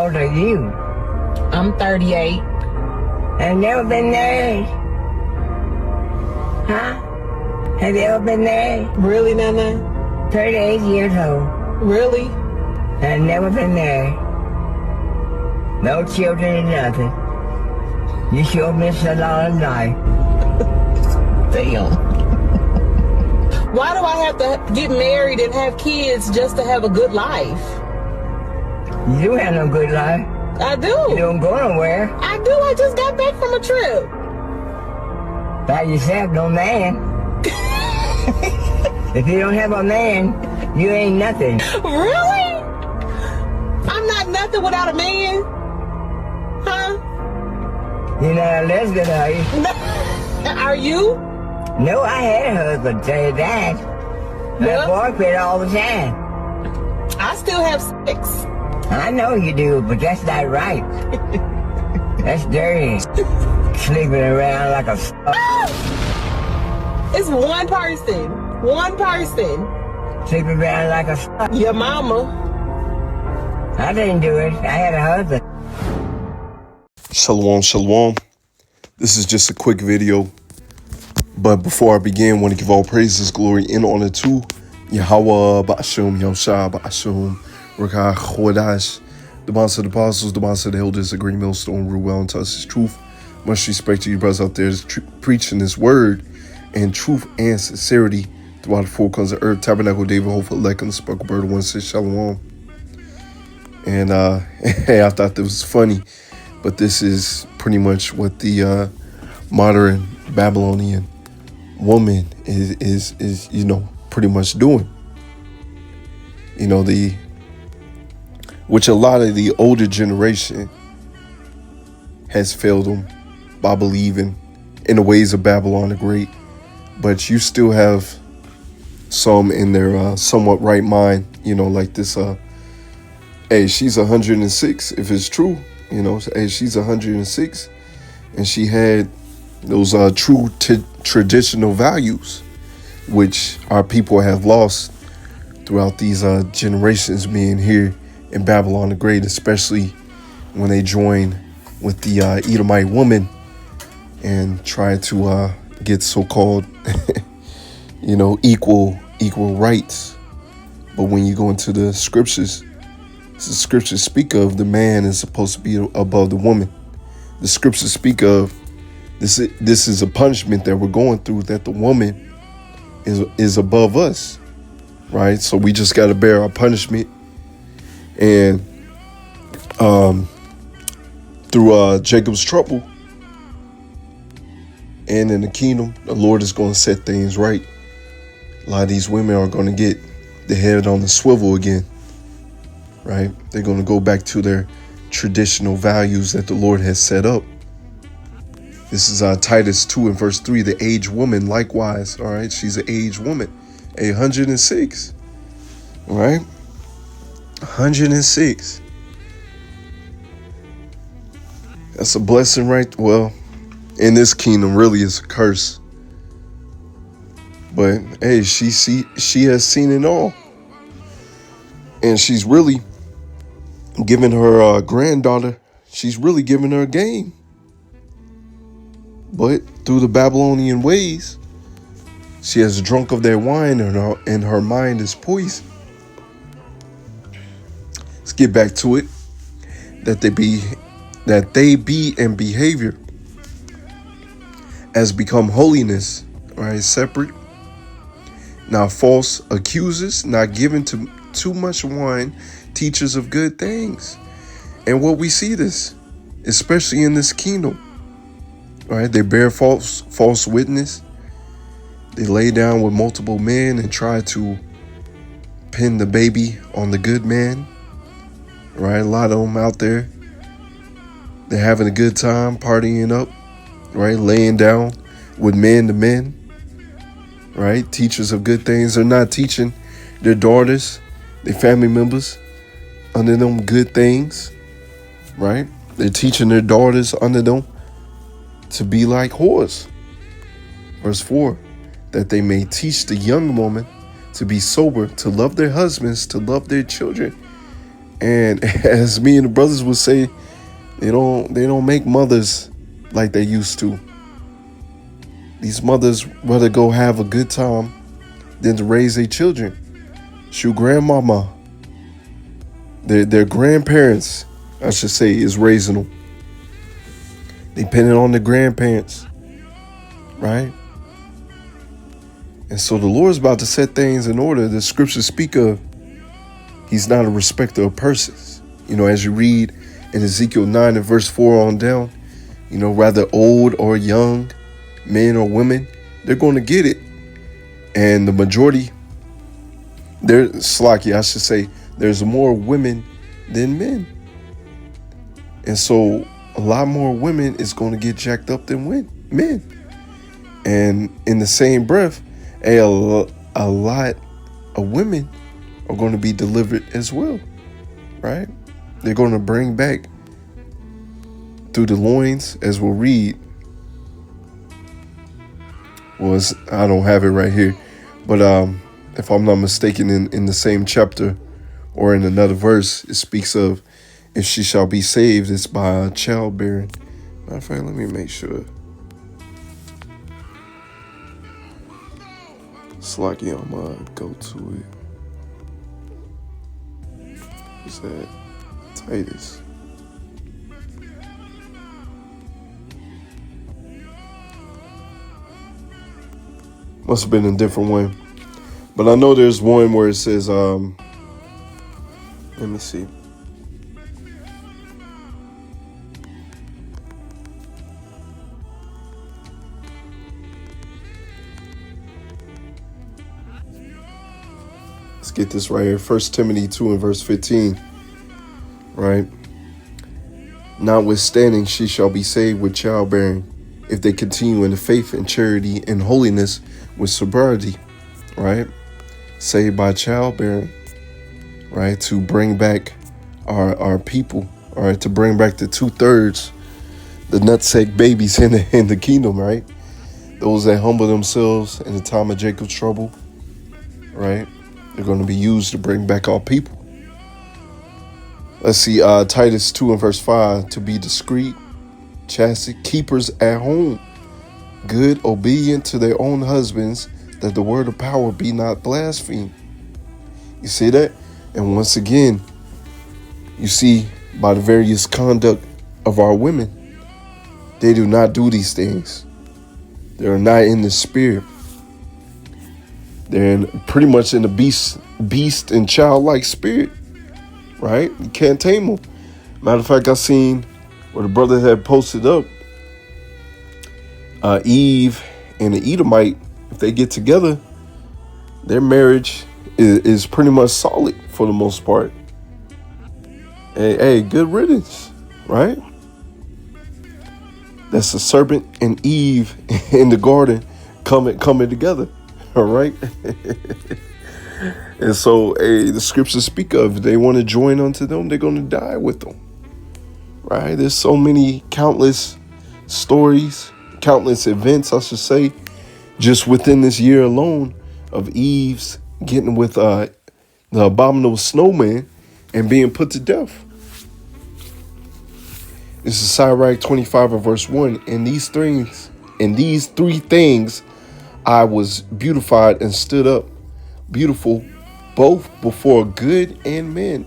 old are you? I'm 38. Have you ever been married? Huh? Have you ever been married? Really, Nana? 38 years old. Really? I've never been married. No children or nothing. You sure miss a lot of life. Damn. Why do I have to get married and have kids just to have a good life? You do have no good life. I do. You don't go nowhere. I do. I just got back from a trip. By yourself, no man. If you don't have a man, you ain't nothing. Really? I'm not nothing without a man? Huh? You're not a lesbian, are you? Are you? No, I had a husband, tell you that. Yeah. My boyfriend all the time. I still have sex. I know you do, but that's not right. That's dirty. Sleeping around like a It's one person. One person. sleeping around like a Your mama. I didn't do it. I had a husband. Shalom, shalom. This is just a quick video. But before I begin, I want to give all praises, glory, and honor to Yahweh, Ba'ashum, Yoshua, Ba'ashum, Rakah, Chodash, the boss of the apostles, the boss of the elders, the green millstone, rule well and tell us his truth. Much respect to you brothers out there preaching this word and truth and sincerity throughout the four corners of earth. Tabernacle, David, hopeful, elect, and the speckled bird, one says shalom. And hey, I thought that was funny, but this is pretty much what the modern Babylonian woman is pretty much doing. Which a lot of the older generation has failed them by believing in the ways of Babylon the Great, but you still have some in their somewhat right mind, like this. Hey, she's 106. If it's true, hey, she's 106, and she had those true traditional values, which our people have lost throughout these generations being here in Babylon the Great, especially when they join with the Edomite woman and try to get so-called, equal rights. But when you go into the scriptures speak of the man is supposed to be above the woman. The scriptures speak of this is a punishment that we're going through, that the woman is above us, right? So we just got to bear our punishment. And through Jacob's trouble and in the kingdom, the Lord is going to set things right. A lot of these women are going to get the head on the swivel again, right? They're going to go back to their traditional values that the Lord has set up. This is Titus 2 and verse 3. The aged woman likewise, all right? She's an aged woman, 106, all right? 106. That's a blessing, right? Well, in this kingdom, really, it's a curse. But hey, she has seen it all, and she's really giving her granddaughter. She's really giving her a game. But through the Babylonian ways, she has drunk of their wine, and her mind is poisoned. Let's get back to it. That they be in behavior as become holiness, right? Separate. Now false accusers, not given to too much wine, teachers of good things. And what we see this, especially in this kingdom, right? They bear false witness. They lay down with multiple men and try to pin the baby on the good man. Right, a lot of them out there, they're having a good time, partying up, right, laying down with men to men, right, teachers of good things. They're not teaching their daughters, their family members, under them good things, right? They're teaching their daughters under them to be like whores. Verse 4, that they may teach the young woman to be sober, to love their husbands, to love their children, And as me and the brothers would say, they don't make mothers like they used to. These mothers rather go have a good time than to raise their children. Shoot, grandmama, their grandparents, I should say, is raising them. Depending on the grandparents, right? And so the Lord's about to set things in order. The scriptures speak of, he's not a respecter of persons. You know, as you read in Ezekiel 9 and verse 4 on down, you know, rather old or young, men or women, they're going to get it. And the majority, I should say, there's more women than men. And so a lot more women is going to get jacked up than men. And in the same breath, a lot of women are going to be delivered as well, right? They're going to bring back through the loins, as we'll read. Well, I don't have it right here, but if I'm not mistaken, in the same chapter or in another verse, it speaks of if she shall be saved, it's by childbearing. Matter of fact, let me make sure. Slacky, I'm gonna go to it. What's that? Titus. Must have been a different one. But I know there's one where it says, let me see. Let's get this right here. 1 Timothy 2 and verse 15. Right? Notwithstanding, she shall be saved with childbearing, if they continue in the faith and charity and holiness with sobriety, right? Saved by childbearing, right? To bring back our people, all right? To bring back the 2/3, the nutsack babies in the kingdom, right? Those that humble themselves in the time of Jacob's trouble, right? They're going to be used to bring back our people. Let's see, Titus 2 and verse 5, to be discreet, chastity, keepers at home, good, obedient to their own husbands, that the word of power be not blasphemed. You see that? And once again, you see by the various conduct of our women, they do not do these things. They're not in the spirit. They're pretty much in the beast and childlike spirit, right? You can't tame them. Matter of fact, I seen where the brother had posted up Eve and the Edomite, if they get together, their marriage is pretty much solid for the most part. Hey, good riddance, right? That's the serpent and Eve in the garden coming together, all right? And so, the scriptures speak of, they want to join unto them, they're going to die with them. Right? There's so many countless stories, countless events, I should say, just within this year alone of Eve's getting with the abominable snowman and being put to death. This is Sirach 25 and verse 1. In these three things I was beautified and stood up, beautiful, both before good and men.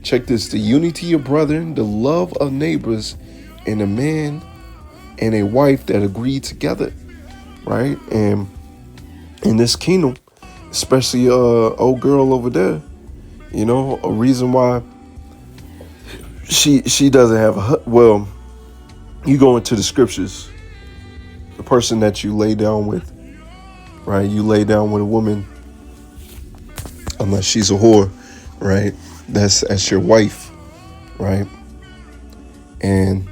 Check this, the unity of brethren, the love of neighbors, and a man and a wife that agree together, right? And in this kingdom, especially old girl over there, you know, a reason why she doesn't have well, you go into the scriptures, the person that you lay down with, right? You lay down with a woman, unless she's a whore, right? That's your wife, right? And,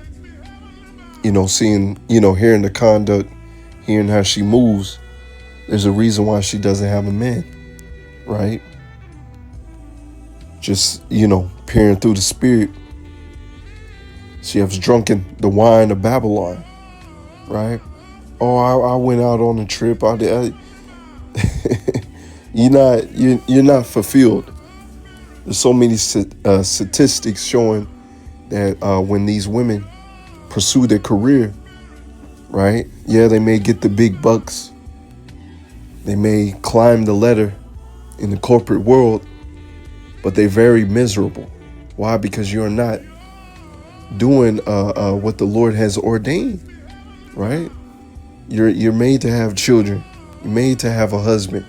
you know, hearing the conduct, hearing how she moves, there's a reason why she doesn't have a man, right? Just, peering through the spirit. She has drunken the wine of Babylon, right? Oh, I went out on a trip. You're not fulfilled. There's so many statistics showing that when these women pursue their career, right? Yeah, they may get the big bucks. They may climb the ladder in the corporate world, but they're very miserable. Why? Because you're not doing what the Lord has ordained, right? You're made to have children. You're made to have a husband,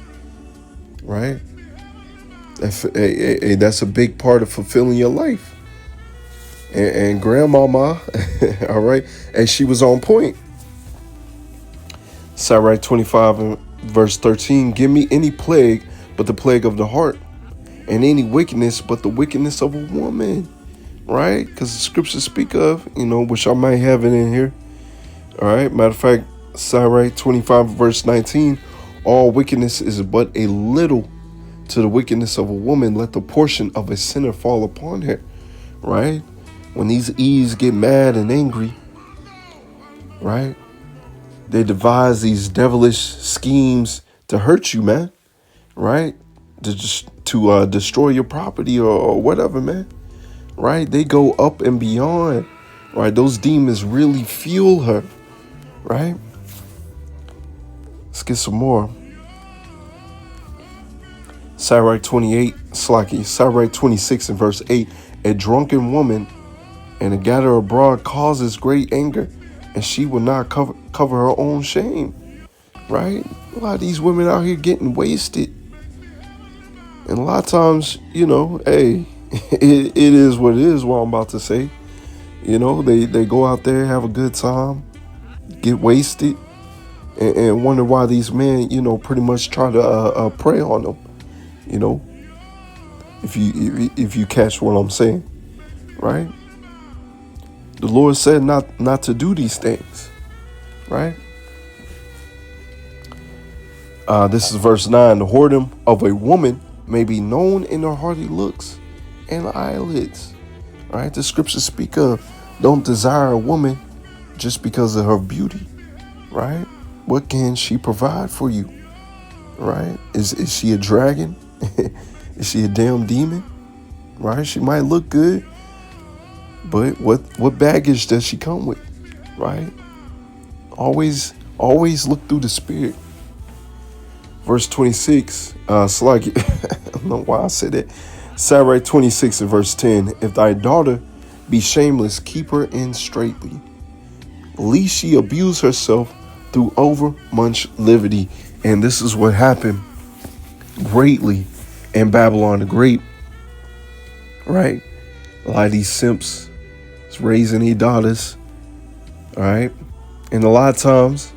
right? That's a big part of fulfilling your life. And grandmama, all right, and she was on point. Sirach 25 and verse 13, give me any plague but the plague of the heart, and any wickedness but the wickedness of a woman, right? Because the scriptures speak of, which I might have it in here. All right, matter of fact, Sirach 25 verse 19, all wickedness is but a little to the wickedness of a woman. Let the portion of a sinner fall upon her, right? When these Eves get mad and angry, right? They devise these devilish schemes to hurt you, man, right? To destroy your property or whatever, man, right? They go up and beyond, right? Those demons really fuel her, right? Let's get some more. Sirach 26 and verse 8, a drunken woman and a gatherer abroad causes great anger, and she will not cover her own shame, right? A lot of these women out here getting wasted. And a lot of times, hey, it is what it is, what I'm about to say. They go out there, have a good time, get wasted, and wonder why these men, pretty much try to prey on them, if you catch what I'm saying, right? The Lord said not to do these things, right? This is verse 9. The whoredom of a woman may be known in her haughty looks and eyelids, right? The scriptures speak of, don't desire a woman just because of her beauty, right? What can she provide for you, right? Is she a dragon? Is she a damn demon, right? She might look good, but what baggage does she come with, right? Always look through the spirit. Verse 26, Slug, I don't know why I said that. Sirach 26 and verse 10, if thy daughter be shameless, keep her in straitly, lest she abuse herself through overmuch levity. And this is what happened greatly in Babylon the Great, right? A lot of these simps is raising their daughters, all right? And a lot of times,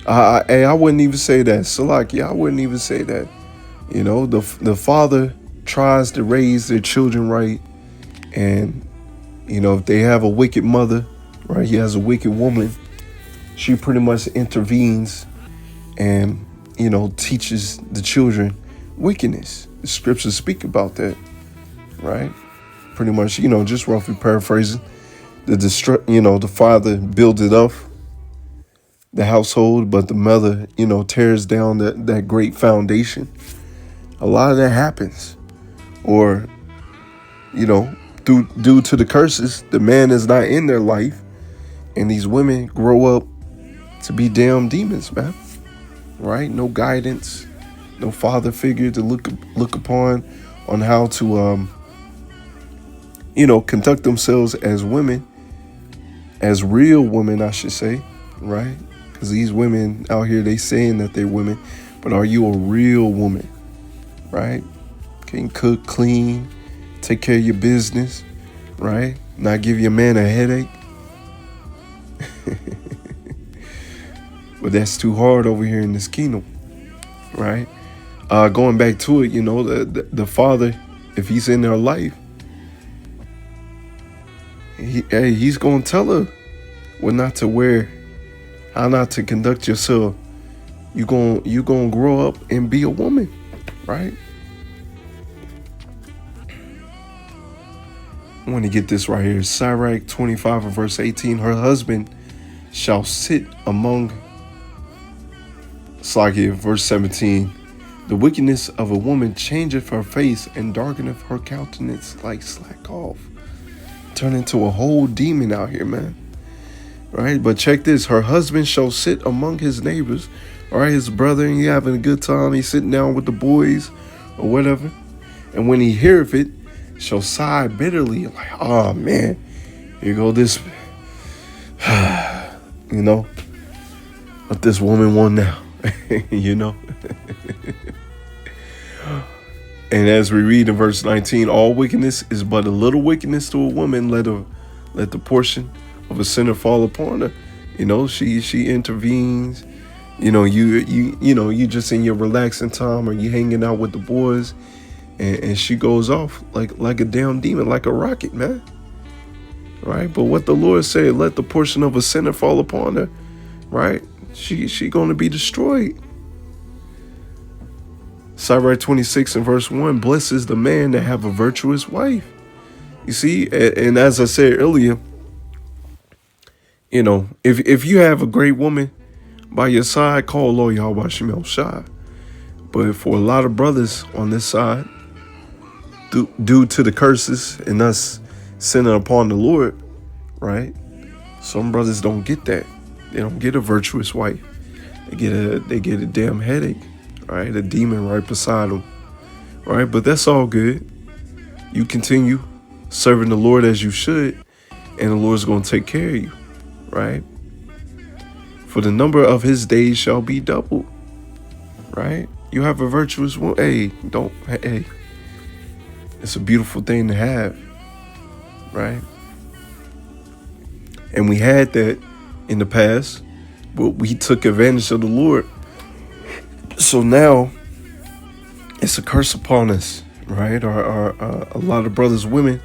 I wouldn't even say that. Salaki, I wouldn't even say that. The father tries to raise their children right. And, if they have a wicked mother, right, he has a wicked woman, she pretty much intervenes and, teaches the children wickedness. The scriptures speak about that, right? Pretty much, just roughly paraphrasing, the father builds it up, the household, but the mother, tears down that great foundation. A lot of that happens. Or, due to the curses, the man is not in their life, and these women grow up to be damn demons, man. Right? No guidance, no father figure to look upon on how to conduct themselves as women, as real women, I should say, right? Because these women out here, they saying that they're women, but are you a real woman, right? Can cook, clean, take care of your business, right? Not give your man a headache. But that's too hard over here in this kingdom, right? Going back to it, the father, if he's in their life, he's going to tell her what not to wear, how not to conduct yourself. You going to grow up and be a woman, right? I want to get this right here. Sirach 25 and verse 18. Her husband shall sit among, verse 17. The wickedness of a woman changeth her face, and darkeneth her countenance like slack off. Turn into a whole demon out here, man. Right? But check this. Her husband shall sit among his neighbors. All right, his brother, and he having a good time. He's sitting down with the boys or whatever. And when he heareth it, shall sigh bitterly. Like, oh, man, here go this. You know, what this woman want now. You know. And as we read in verse 19, all wickedness is but a little wickedness to a woman. Let the portion of a sinner fall upon her. You know, she intervenes. You know, you just in your relaxing time, or you hanging out with the boys, and she goes off like a damn demon, like a rocket, man. Right? But what the Lord said, let the portion of a sinner fall upon her. Right? She gonna be destroyed. Sirach 26 and verse 1, blessed is the man that have a virtuous wife. You see, and as I said earlier, you know, if you have a great woman by your side, call Lord Yahweh Shemel Shai. But for a lot of brothers on this side, due to the curses and us sinning upon the Lord, right? Some brothers don't get that. They don't get a virtuous wife. They get a damn headache, right? A demon right beside them, right? But that's all good. You continue serving the Lord as you should, and the Lord's going to take care of you, right? For the number of his days shall be doubled, right? You have a virtuous woman. Hey, it's a beautiful thing to have, right? And we had that in the past, but we took advantage of the Lord. So now it's a curse upon us, right? A lot of brothers, women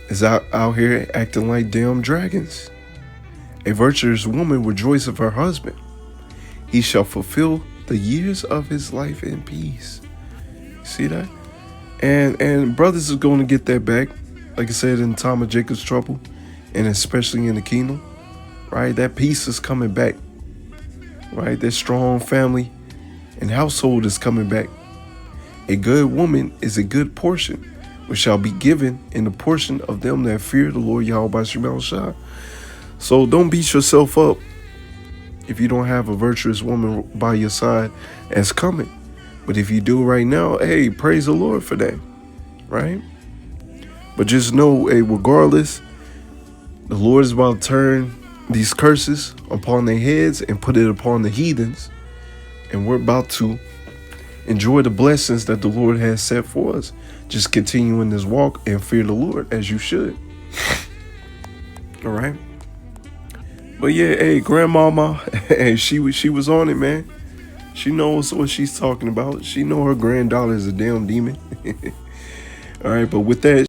is out here acting like damn dragons. A virtuous woman rejoiceth her husband. He shall fulfill the years of his life in peace. See that? And brothers is going to get that back. Like I said, in the time of Jacob's trouble, and especially in the kingdom, right? That peace is coming back, right? That strong family and household is coming back. A good woman is a good portion, which shall be given in the portion of them that fear the Lord Yahweh Shemel Shai. So don't beat yourself up if you don't have a virtuous woman by your side as coming. But if you do right now, hey, praise the Lord for that, right? But just know, hey, regardless, the Lord is about to turn these curses upon their heads and put it upon the heathens. And we're about to enjoy the blessings that the Lord has set for us. Just continue in this walk and fear the Lord as you should. All right. But yeah, hey, grandmama, hey, she was on it, man. She knows what she's talking about. She know her granddaughter is a damn demon. All right, but with that,